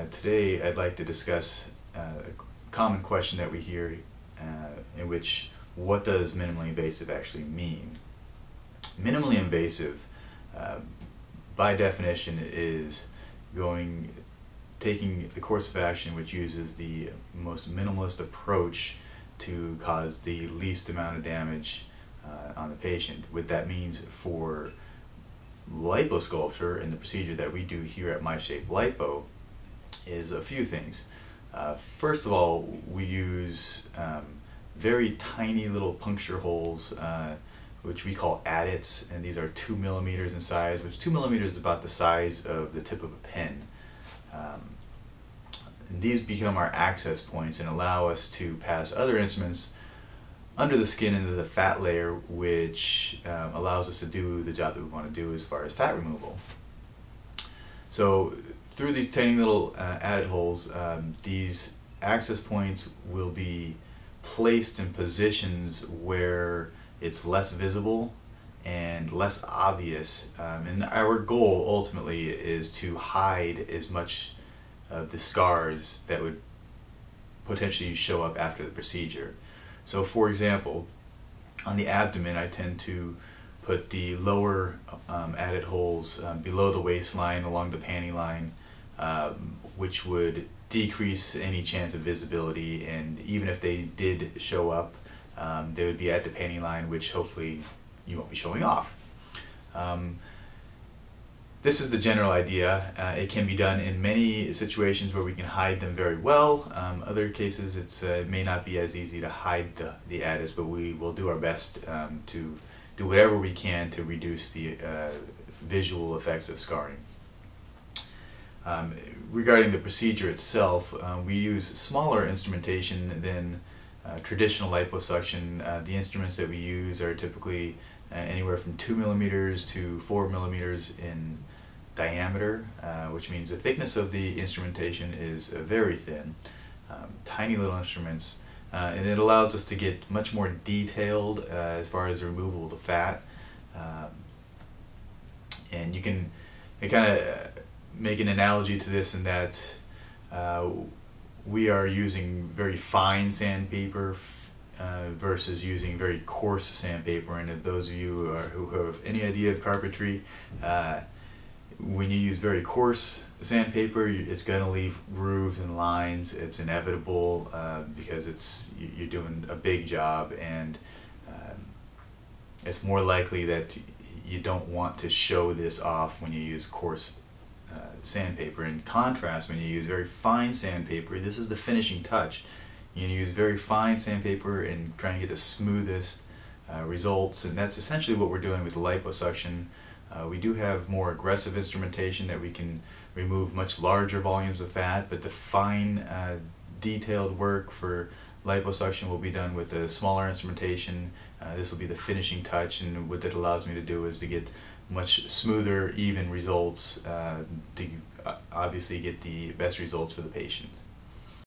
Today I'd like to discuss a common question that we hear in which, what does minimally invasive actually mean? Minimally invasive, by definition, is taking the course of action which uses the most minimalist approach to cause the least amount of damage on the patient. What that means for liposculpture and the procedure that we do here at MyShape Lipo is a few things. First of all, we use very tiny little puncture holes, which we call adits, and these are 2 millimeters in size, which 2 millimeters is about the size of the tip of a pen. And these become our access points and allow us to pass other instruments under the skin into the fat layer, which allows us to do the job that we want to do as far as fat removal. So through these tiny little adit holes, these access points will be placed in positions where it's less visible and less obvious, and our goal ultimately is to hide as much of the scars that would potentially show up after the procedure. So for example, on the abdomen, I tend to put the lower adit holes below the waistline, along the panty line, which would decrease any chance of visibility, and even if they did show up, they would be at the panty line, which hopefully you won't be showing off. This is the general idea. It can be done in many situations where we can hide them very well. Other cases it may not be as easy to hide the adits, but we will do our best to do whatever we can to reduce the visual effects of scarring. Regarding the procedure itself, we use smaller instrumentation than traditional liposuction. The instruments that we use are typically anywhere from 2 millimeters to 4 millimeters in diameter, which means the thickness of the instrumentation is very thin. Tiny little instruments, and it allows us to get much more detailed as far as the removal of the fat. And you can kind of make an analogy to this in that we are using very fine sandpaper versus using very coarse sandpaper. And if those of you who have any idea of carpentry, when you use very coarse sandpaper, it's going to leave grooves and lines. It's inevitable because you're doing a big job, and it's more likely that you don't want to show this off when you use coarse sandpaper. In contrast, when you use very fine sandpaper, this is the finishing touch. You use very fine sandpaper and try and get the smoothest results, and that's essentially what we're doing with the liposuction. We do have more aggressive instrumentation that we can remove much larger volumes of fat, but the fine detailed work for liposuction will be done with a smaller instrumentation. This will be the finishing touch, and what that allows me to do is to get much smoother, even results to obviously get the best results for the patients.